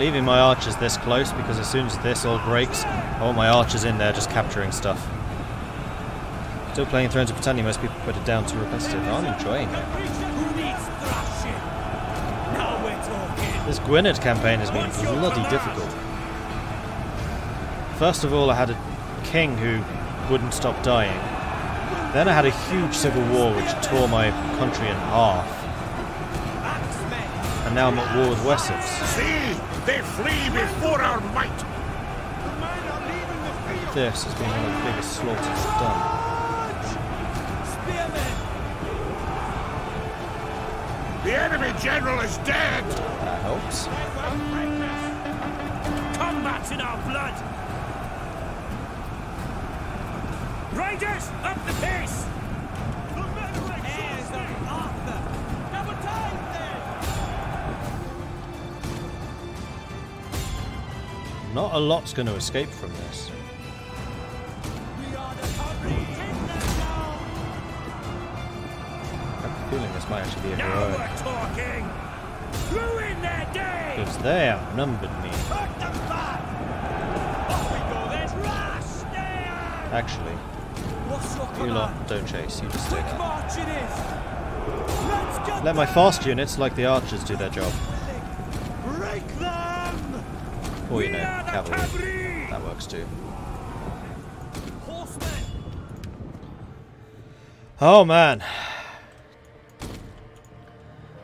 leaving my archers this close because as soon as this all breaks, I want my archers in there just capturing stuff. Still playing Thrones of Britannia, most people put it down to repetitive. I'm enjoying it. This Gwined campaign has been bloody difficult. First of all, I had a king who wouldn't stop dying. Then I had a huge civil war which tore my country in half. And now I'm at war with Wessex. See, they flee before our might. This has been one of the biggest slaughters I've done. The enemy general is dead. That helps. Combat's in our blood. Riders, up the pace. Heirs of Arthur. Never time then. Not a lot's going to escape from this. We are the country. I have a feeling this might actually be a Now heroic. we're talking. Ruin their day. Because they outnumbered me. Hurt them back. Off we go then. Rush there. Actually, What's your you command? lot don't chase, you just stay Quick there. march it is. Let's get Let my fast units, like the archers, do their job. break them. Or, you We know, are the cavalry. cavalry. That works too. Horsemen. Oh man.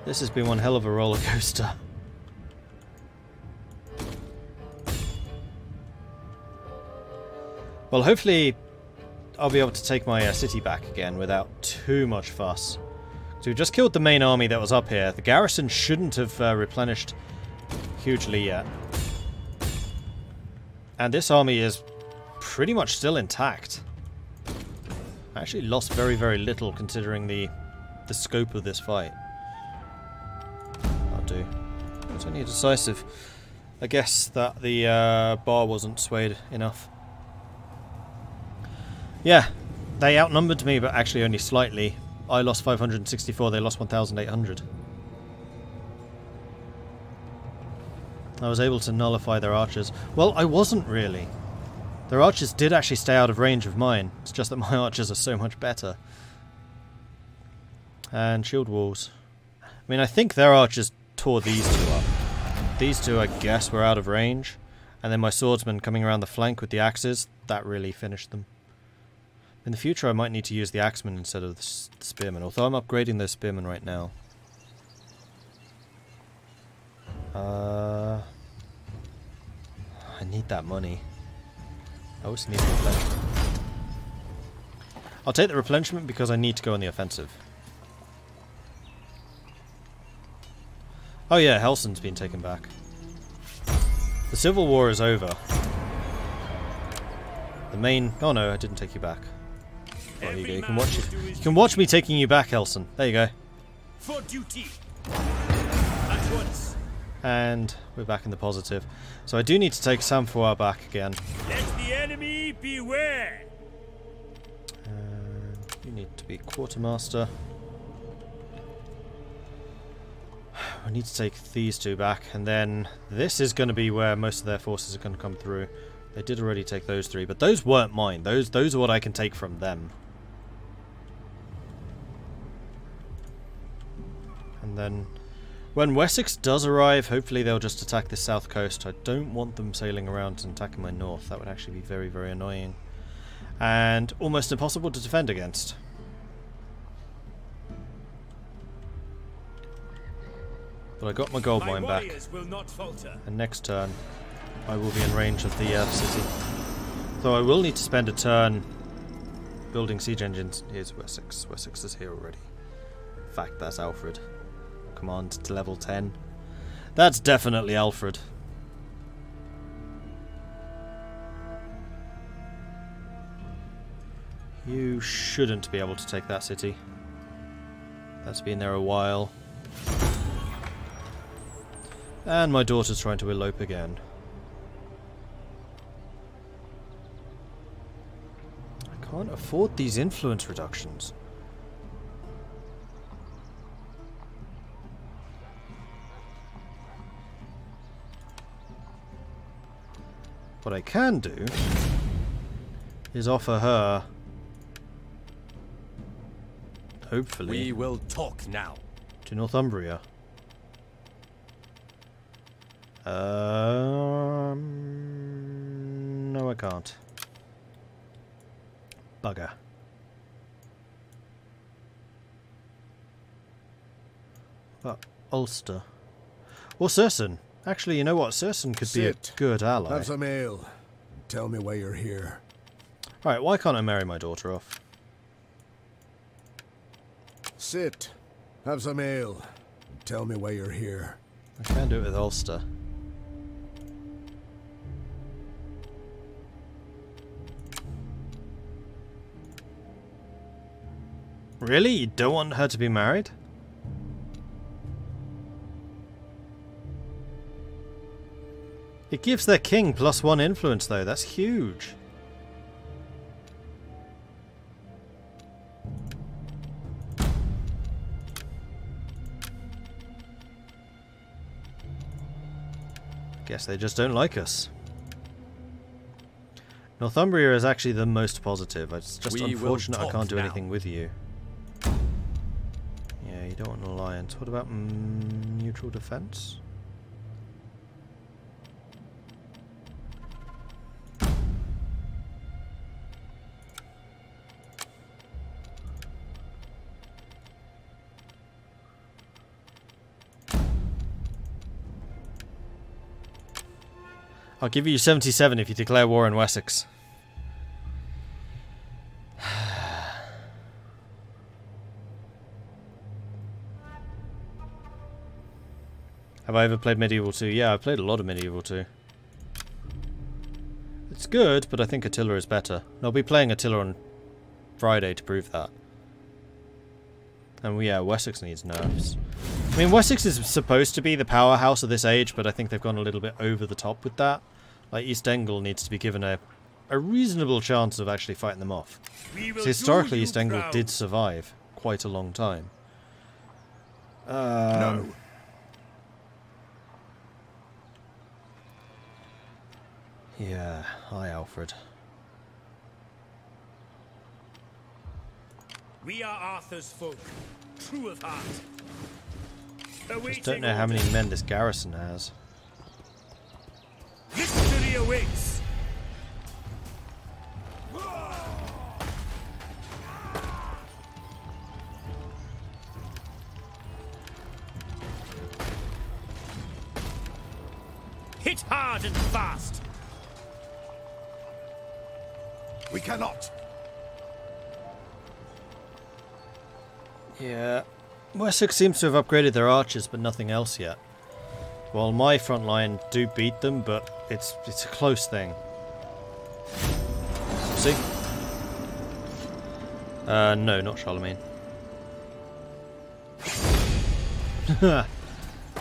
This has been one hell of a roller coaster. Well, hopefully I'll be able to take my city back again without too much fuss. So we just killed the main army that was up here. The garrison shouldn't have replenished hugely yet. And this army is pretty much still intact. I actually lost very, very little considering the scope of this fight. I'll do. It's only a decisive. I guess that the bar wasn't swayed enough. Yeah, they outnumbered me, but actually only slightly. I lost 564, they lost 1,800. I was able to nullify their archers. Well, I wasn't really. Their archers did actually stay out of range of mine. It's just that my archers are so much better. And shield walls. I mean, I think their archers tore these two up. These two, I guess, were out of range. And then my swordsmen coming around the flank with the axes, that really finished them. In the future, I might need to use the axemen instead of the spearmen, although I'm upgrading those spearmen right now. I need that money. I also need replenishment. I'll take the replenishment because I need to go on the offensive. Oh yeah, Helson's been taken back. The Civil War is over. The main... Oh no, I didn't take you back. Oh, here you go. You can watch it. You can watch me taking you back, Helson. There you go. For duty. At once. And we're back in the positive. So I do need to take Samfoir back again. Let the enemy beware. And you need to be quartermaster. I need to take these two back, and then this is going to be where most of their forces are going to come through. They did already take those three, but those weren't mine. Those are what I can take from them. And then when Wessex does arrive, hopefully they'll just attack the south coast. I don't want them sailing around and attacking my north. That would actually be very, very annoying. And almost impossible to defend against. But I got my gold mine back. Will not falter. And next turn, I will be in range of the city. Though I will need to spend a turn building siege engines. Here's Wessex. Wessex is here already. In fact, that's Alfred. Command to level 10. That's definitely Alfred. You shouldn't be able to take that city. That's been there a while. And my daughter's trying to elope again. I can't afford these influence reductions. What I can do is offer her, hopefully, We will talk now. to Northumbria. No, I can't. Bugger. But Ulster. Or Serson. Actually, you know what? Serson could be a Sit. good ally. Have some ale. Tell me why you're here. Right, why can't I marry my daughter off? Sit. Have some ale. Tell me why you're here. I can do it with Ulster. Really? You don't want her to be married? It gives their king +1 influence though, that's huge. Guess they just don't like us. Northumbria is actually the most positive. It's just We will unfortunate I talk can't do now. anything with you. Yeah, you don't want an alliance. What about neutral defense? I'll give you 77 if you declare war in Wessex. Have I ever played Medieval 2? Yeah, I've played a lot of Medieval 2. It's good, but I think Attila is better. And I'll be playing Attila on Friday to prove that. And yeah, Wessex needs nerfs. I mean, Wessex is supposed to be the powerhouse of this age, but I think they've gone a little bit over the top with that. Like, East Angle needs to be given a reasonable chance of actually fighting them off. So historically, East Angle did survive quite a long time. No. Yeah, hi Alfred. We are Arthur's folk, true of heart. Just don't know how many men this garrison has. Victory awaits. Hit hard and fast. We cannot. Yeah. Wessex seems to have upgraded their archers, but nothing else yet. While my front line do beat them, but it's a close thing. See? No, not Charlemagne.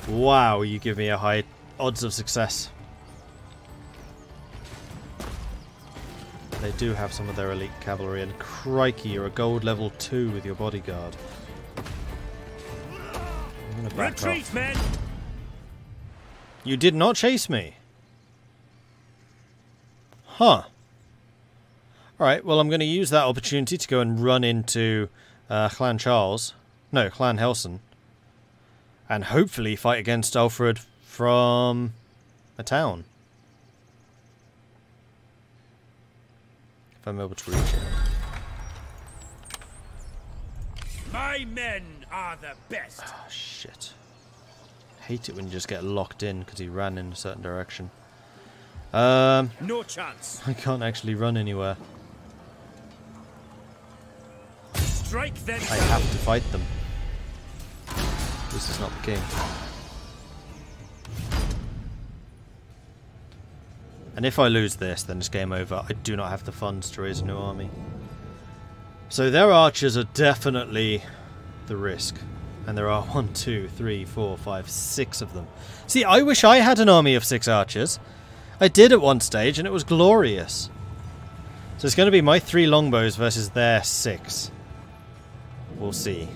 Wow, you give me a high odds of success. They do have some of their elite cavalry, and crikey, you're a gold level 2 with your bodyguard. I'm gonna back Retreat, off. men. You did not chase me. Huh. Alright, well I'm going to use that opportunity to go and run into Clan Charles. No, Clan Helson. And hopefully fight against Alfred from a town. If I'm able to reach it. My men are the best. Oh, shit. Hate it when you just get locked in because he ran in a certain direction. No chance. I can't actually run anywhere. Strike them I down. have to fight them. This is not the king. And if I lose this, then it's game over. I do not have the funds to raise a new army. So their archers are definitely the risk. And there are 1, 2, 3, 4, 5, 6 of them. See, I wish I had an army of 6 archers. I did at one stage, and it was glorious. So it's going to be my 3 longbows versus their 6. We'll see.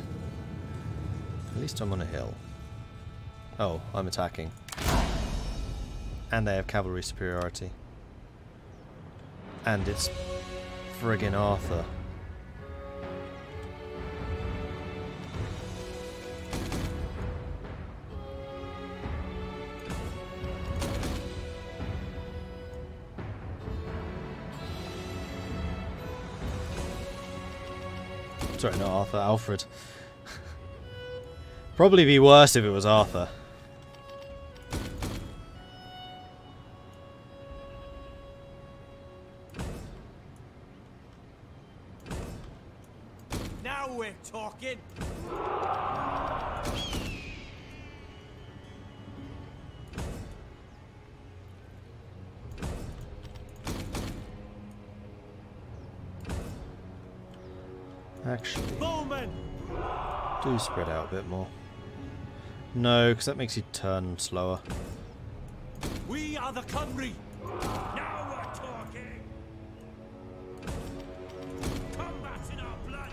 At least I'm on a hill. Oh, I'm attacking. And they have cavalry superiority. And it's friggin' Arthur. Sorry, not Arthur, Alfred. Probably be worse if it was Arthur. Now we're talking. Actually, Bowman. do spread out a bit more. No, because that makes you turn slower. We are the country. Now we're talking. Combat's in our blood.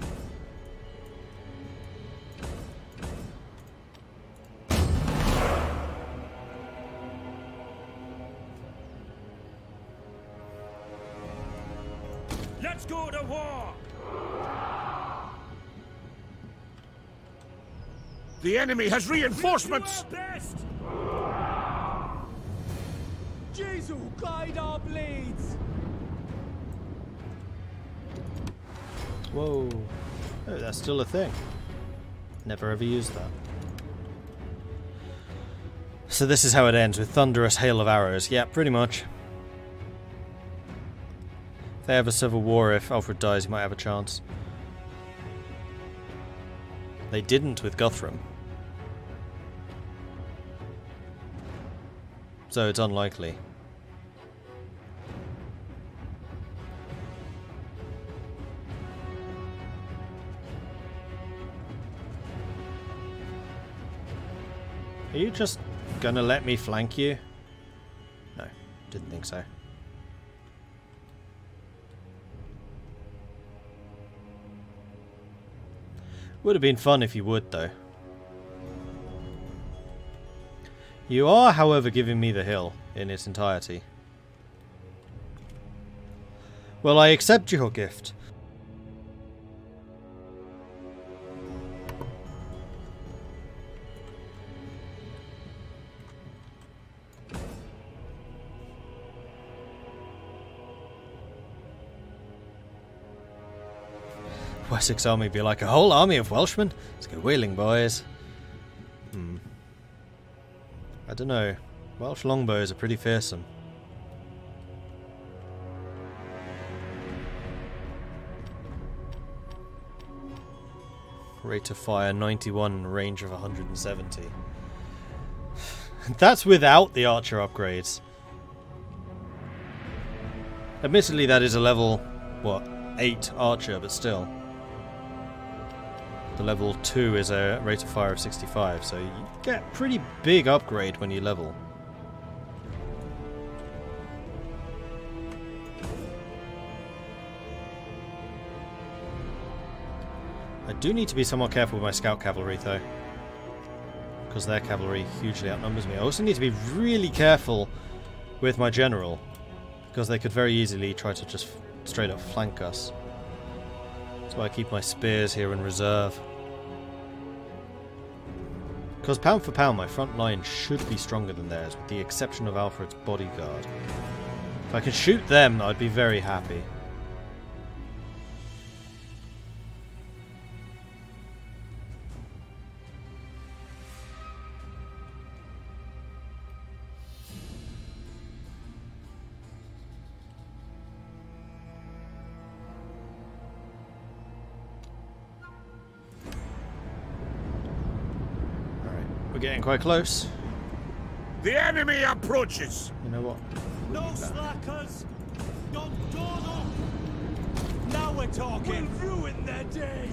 Let's go to war. The enemy has reinforcements! We'll do our best. Jesus, guide our blades. Whoa. Oh, that's still a thing. Never ever used that. So this is how it ends, with thunderous hail of arrows. Yeah, pretty much. If they have a civil war, if Alfred dies, he might have a chance. They didn't with Guthrum. So it's unlikely. Are you just gonna let me flank you? No, didn't think so. Would have been fun if you would, though. You are, however, giving me the hill in its entirety. Well, I accept your gift. Wessex army be like a whole army of Welshmen? Let's go whaling, boys. I don't know. Welsh longbows are pretty fearsome. Rate of fire 91, range of 170. That's without the archer upgrades. Admittedly, that is a level, what, 8 archer, but still. The level 2 is a rate of fire of 65, so you get a pretty big upgrade when you level. I do need to be somewhat careful with my scout cavalry though, because their cavalry hugely outnumbers me. I also need to be really careful with my general, because they could very easily try to just straight up flank us. That's why I keep my spears here in reserve. Because pound for pound, my front line should be stronger than theirs, with the exception of Alfred's bodyguard. If I could shoot them, I'd be very happy. We're getting quite close. The enemy approaches! You know what? No slackers. Don't dawdle. Now we're talking. We'll ruin their day.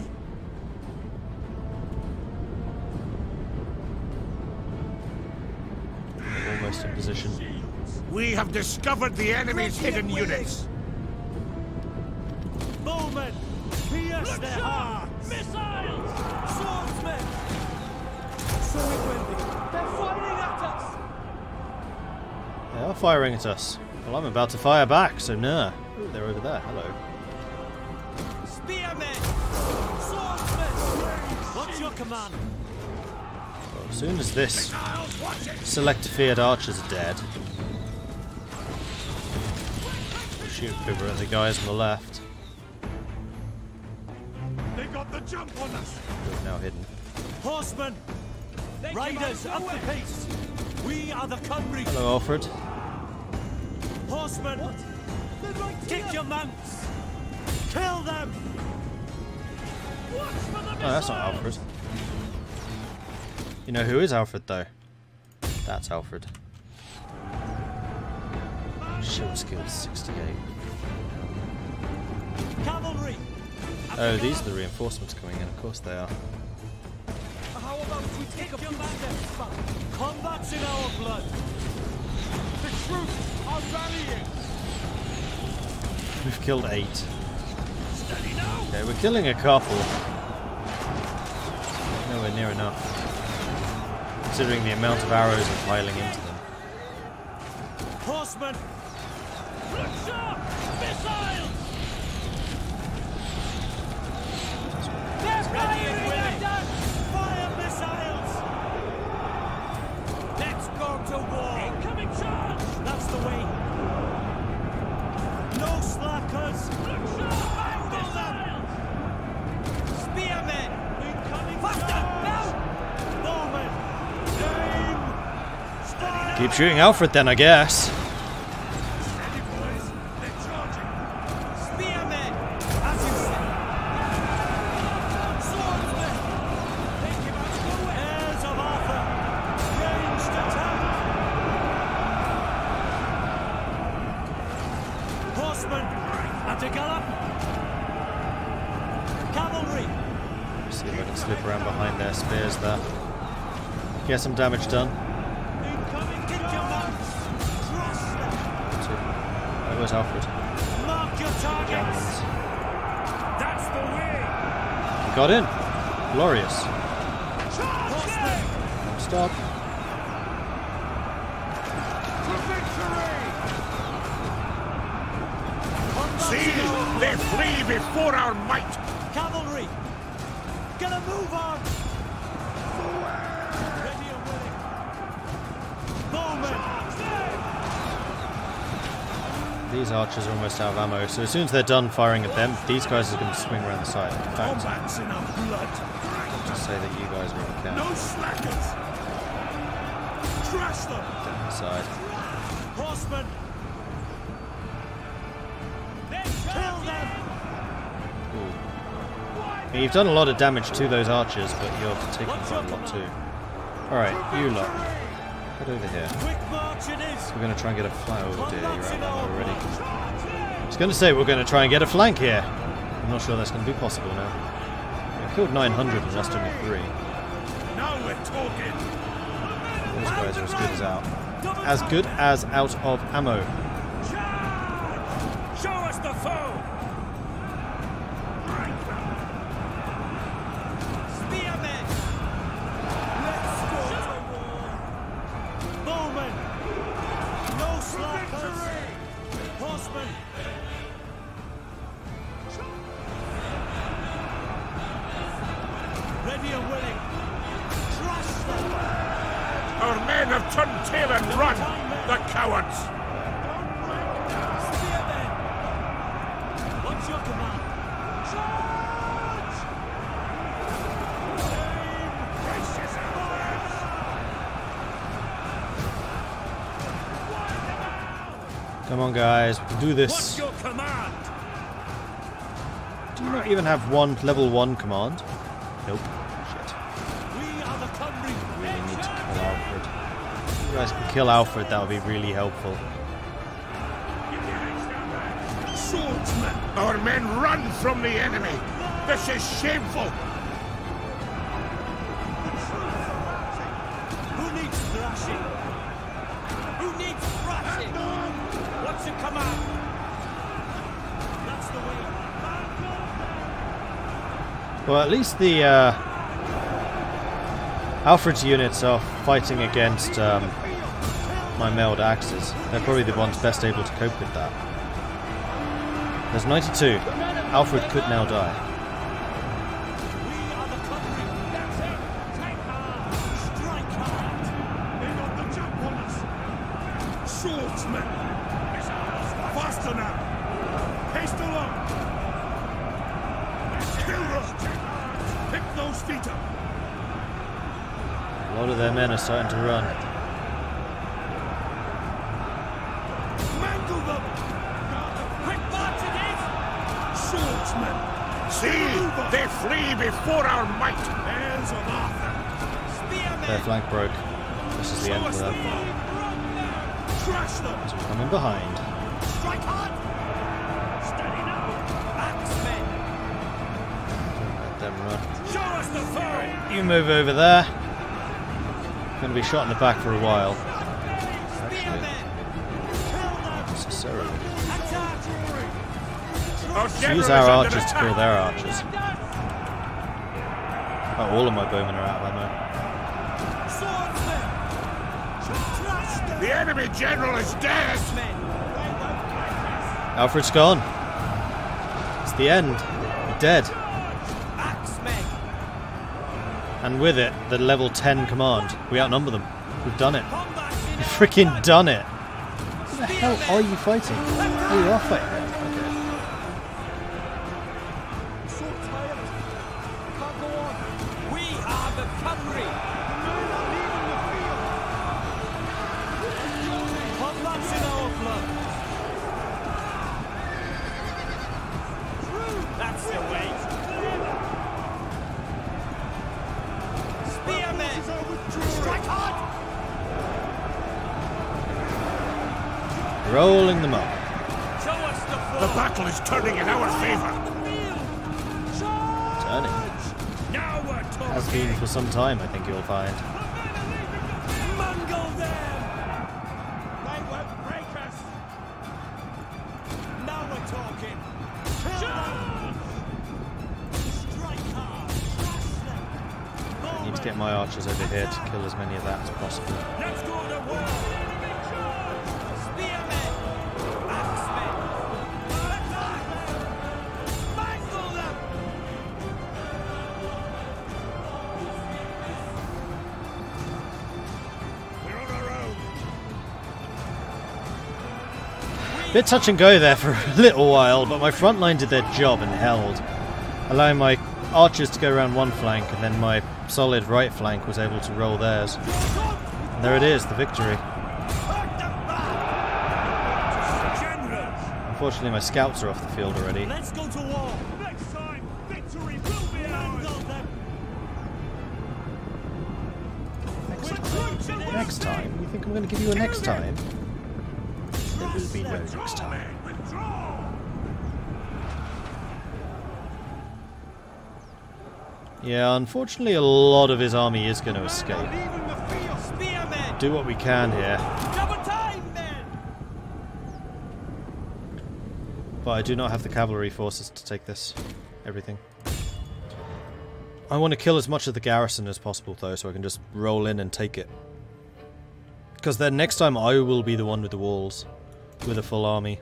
Almost in position. We have discovered the enemy's hidden units! Bowmen, pierce their hearts. Missiles. Swordsmen. Sorry, Gwined. They're firing at us. They are firing at us. Well, I'm about to fire back, so nah. Oh, they're over there. Hello. Spearmen! Swordsmen! What's your command? Well, as soon as this select feared archers are dead, we'll shoot over at the guys on the left. They got the jump on us. Who are now hidden. Horsemen! Riders, up the pace! We are the Cavalry! Hello, Alfred. Horsemen! Kick your mounts! Kill them! Oh, that's not Alfred. You know who is Alfred, though? That's Alfred. Shield skill 68. Cavalry! Oh, these are the reinforcements coming in. Of course they are. How about we take a few steps back? Combat's in our blood! The troops are rallying! We've killed 8. Okay, we're killing a couple. Nowhere near enough. Considering the amount of arrows we're piling into them. Horsemen! Sharp! Missiles! They're firing at us! Fire missiles! Let's go to war! Incoming charge! That's the way! No slackers! Mangle them! Spearmen! Incoming faster! Now! Bowmen! Aim! Fire! Keep shooting Alfred then, I guess. Steady, boys. They're charging. Spearmen! As you say! Swordsmen! Take him out of the way! Heirs of Arthur! Ranged attack! Horsemen! At a gallop! Cavalry! See if I can slip around behind their spears there. Get some damage done. Incoming! Kick your mounts! Thrust them! Oh, where's Alfred? Mark your targets! Javelins. That's the way! Got in. Glorious. Horsemen! Stop. To victory! See, they flee before our might. Cavalry! Gonna move on! Ready and willing! Bowmen! These archers are almost out of ammo, so as soon as they're done firing at them, these guys are going to swing around the side. In fact, Combat's in our blood. I'll just say that you guys are in the No camp. slackers. Crush them. Down the side. Horsemen! Kill them! Ooh. I mean, you've done a lot of damage to those archers, but you're taking quite a lot too. Alright, you lot. Head over here. Quick march it is! We're going to try and get a flank. Oh dear, you're out of ammo already. I was going to say we're going to try and get a flank here. I'm not sure that's going to be possible now. I killed 900 and lost only 3. Now we're talking. Those guys are as good as out. As good as out of ammo. Show us the foe! Spearmen! Let's go to war! Bowmen! No slackers! Horsemen! Ready and willing! Crush them! Our men have turned tail and run. The cowards. Spearmen! What's your command? Charge! Come on guys, we can do What's this. your command? Do you not even have one level 1 command? Nope. Shit. We are the Cavalry. Really need to kill Alfred. If you guys can kill Alfred, that would be really helpful. Swordsmen. Our men run from the enemy. This is shameful. Who needs thrashing? Who needs thrashing? What's your command? That's the way. Well, at least the Alfred's units are fighting against my mailed axes. They're probably the ones best able to cope with that. There's 92. Alfred could now die. We are the country. That's it. Take heart. Strike hard. They're on the jump on us. Swordsmen. Faster now. Haste along. Kill them. Pick those feet up. A lot of their men are starting to run. Mangle them. Quick march it is. Swordsmen. See, they flee before our might. Heirs of Arthur. Spearmen. Their flank broke. This is the end for them. Trash them. So we're coming behind. Strike hard. Steady now. Axemen. Let them run. Show us the foe. You move over there. Going to be shot in the back for a while. Spearmen. Kill them. Necessarily. Attack. Our Use general our is under archers to kill attack. their archers. Oh, all of my bowmen are out of ammo. Swordsmen. Trash them. The enemy general is dead. Axemen. Alfred's gone. It's the end. You're dead. Axemen. And with it, the level 10 command. We outnumber them. We've done it. Combat in We've freaking done it. Who the hell are you fighting? Oh, you are fighting them. Okay. So tired. Can't go on. We are the cavalry. Combat's in our blood. That's the way. Spearmen. Strike hard. Rolling them up. Show us the The foe. battle is turning in our favor. Turning. Now we're Has talking. been for some time, I think you'll find. Mangle them. They won't break us. Now we're talking. Charge. Strike hard. Crush them. I need to get my archers over here to kill as many of that as possible. Let's go to war. Spearmen. Axemen. Mangle them. We're on our own. Bit touch and go there for a little while, but my front line did their job and held, allowing my archers to go around one flank, and then my solid right flank was able to roll theirs. And there it is, the victory. Generals. Unfortunately, my scouts are off the field already. Let's go to war. Next time, victory will be ours. Mangle them. Next time? You think I'm going to give you a next time? There will be no next time. Withdraw. Yeah, unfortunately a lot of his army is going to escape. Even the field. Spearmen. Do what we can here, Double time, men. but I do not have the cavalry forces to take this. Everything. I want to kill as much of the garrison as possible though, so I can just roll in and take it. Because then next time I will be the one with the walls, with a full army.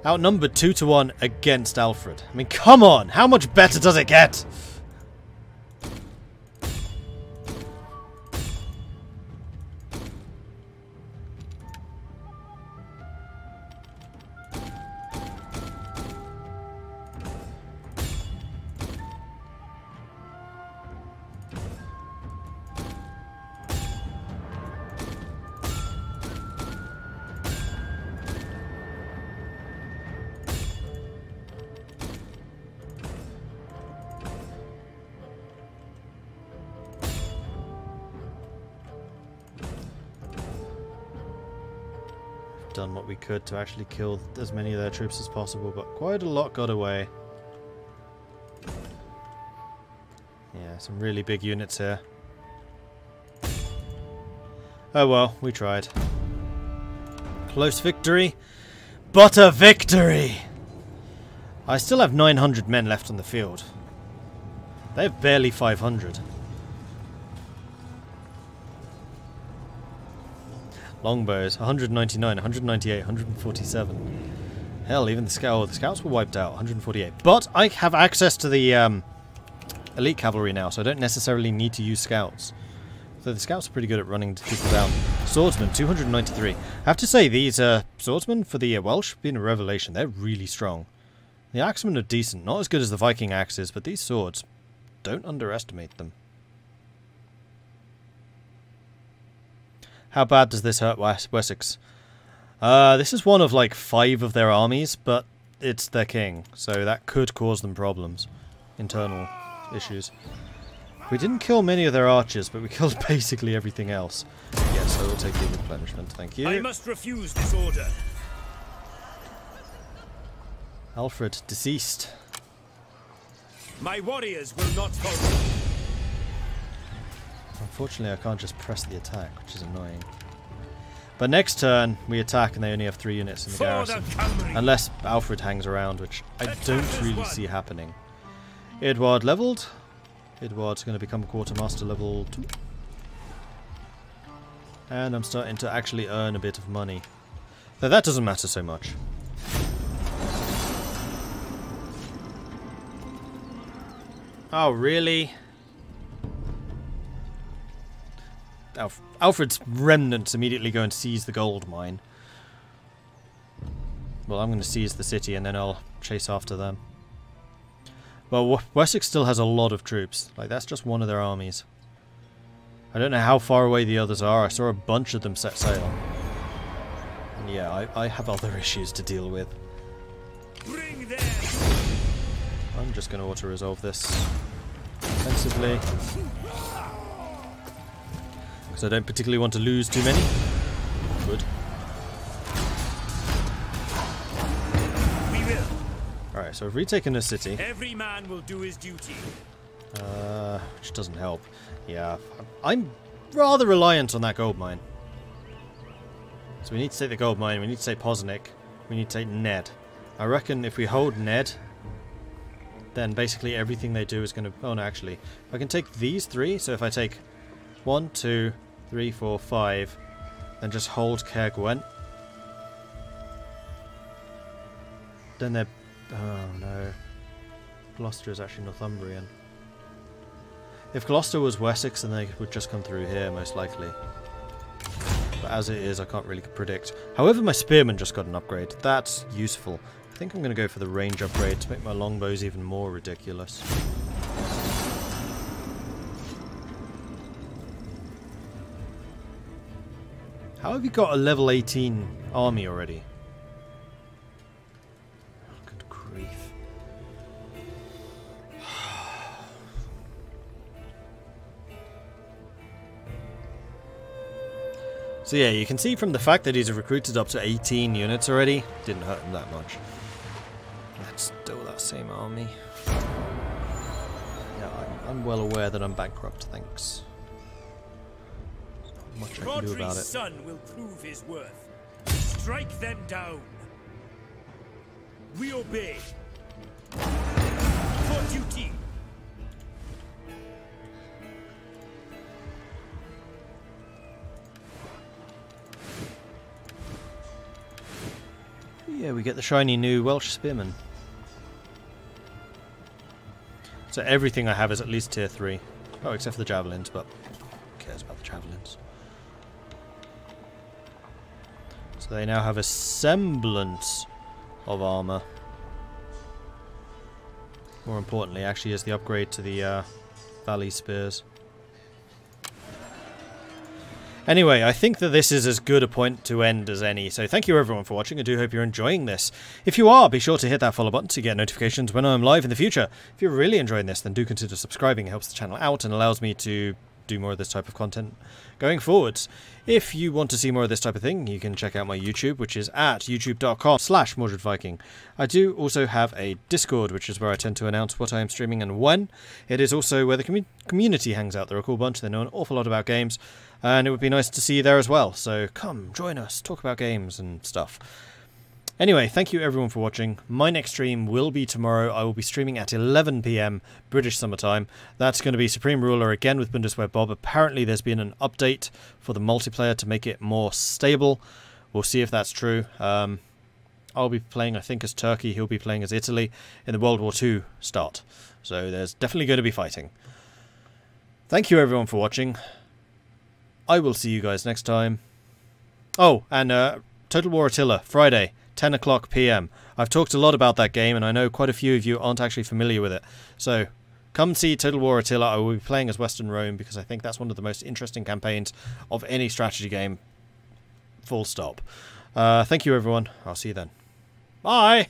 Outnumbered 2-1 against Alfred. I mean, come on! How much better does it get? Done what we could to actually kill as many of their troops as possible, but quite a lot got away. Yeah, some really big units here. Oh well, we tried. Close victory, but a victory! I still have 900 men left on the field. They have barely 500. Longbows, 199, 198, 147. Hell, even the scouts were wiped out, 148. But I have access to the elite cavalry now, so I don't necessarily need to use scouts. So the scouts are pretty good at running people down. Swordsmen, 293. I have to say, these swordsmen for the Welsh have been a revelation. They're really strong. The axemen are decent, not as good as the Viking axes, but these swords, don't underestimate them. How bad does this hurt Wessex? This is one of like 5 of their armies, but it's their king, so that could cause them problems. Internal issues. We didn't kill many of their archers, but we killed basically everything else. Yes, I will take the replenishment, thank you. I must refuse this order. Alfred, deceased. My warriors will not follow. Unfortunately, I can't just press the attack, which is annoying. But next turn, we attack and they only have 3 units in the garrison. Unless Alfred hangs around, which I don't really see happening. Edward leveled. Edward's going to become quartermaster level 2. And I'm starting to actually earn a bit of money. Though that doesn't matter so much. Oh, really? Alfred's remnants immediately go and seize the gold mine. Well, I'm going to seize the city and then I'll chase after them. Well, Wessex still has a lot of troops. Like, that's just one of their armies. I don't know how far away the others are. I saw a bunch of them set sail. And yeah, I have other issues to deal with. Bring them. I'm just going to auto-resolve this offensively. Because I don't particularly want to lose too many. Good. Alright, so we've retaken a city. Every man will do his duty. Which doesn't help. Yeah, I'm rather reliant on that gold mine. So we need to take the gold mine, we need to take Poznik, we need to take Ned. I reckon if we hold Ned, then basically everything they do is going to... Oh no, actually. I can take these 3, so if I take 1, 2, 3, 4, 5, then just hold Gwined. Then they're... Oh no. Gloucester is actually Northumbrian. If Gloucester was Wessex, then they would just come through here, most likely. But as it is, I can't really predict. However, my spearmen just got an upgrade. That's useful. I think I'm going to go for the range upgrade to make my longbows even more ridiculous. How have you got a level 18 army already? Good grief. So yeah, you can see from the fact that he's recruited up to 18 units already, didn't hurt him that much. That's still that same army. Yeah, I'm well aware that I'm bankrupt, thanks. Much I can do about it. Son will prove his worth. Strike them down. We obey. For duty. Yeah, we get the shiny new Welsh spearmen. So everything I have is at least tier 3. Oh, except for the javelins, but who cares about the javelins? So they now have a semblance of armor. More importantly, actually, is the upgrade to the Valley Spears. Anyway, I think that this is as good a point to end as any, so thank you everyone for watching. I do hope you're enjoying this. If you are, be sure to hit that follow button to get notifications when I'm live in the future. If you're really enjoying this, then do consider subscribing. It helps the channel out and allows me to do more of this type of content going forwards. If you want to see more of this type of thing, you can check out my YouTube, which is at youtube.com/MordredViking. I do also have a Discord, which is where I tend to announce what I am streaming and when. It is also where the community hangs out. They're a cool bunch. They know an awful lot about games, and it would be nice to see you there as well. So come, join us, talk about games and stuff. Anyway, thank you everyone for watching. My next stream will be tomorrow. I will be streaming at 11 PM British Summer Time. That's going to be Supreme Ruler again with Bundeswehr Bob. Apparently there's been an update for the multiplayer to make it more stable. We'll see if that's true. I'll be playing, I think, as Turkey. He'll be playing as Italy in the World War II start. So there's definitely going to be fighting. Thank you everyone for watching. I will see you guys next time. Oh, and Total War Attila, Friday, 10 o'clock PM. I've talked a lot about that game, and I know quite a few of you aren't actually familiar with it. So come see Total War Attila. I will be playing as Western Rome because I think that's one of the most interesting campaigns of any strategy game. Full stop. Thank you everyone. I'll see you then. Bye!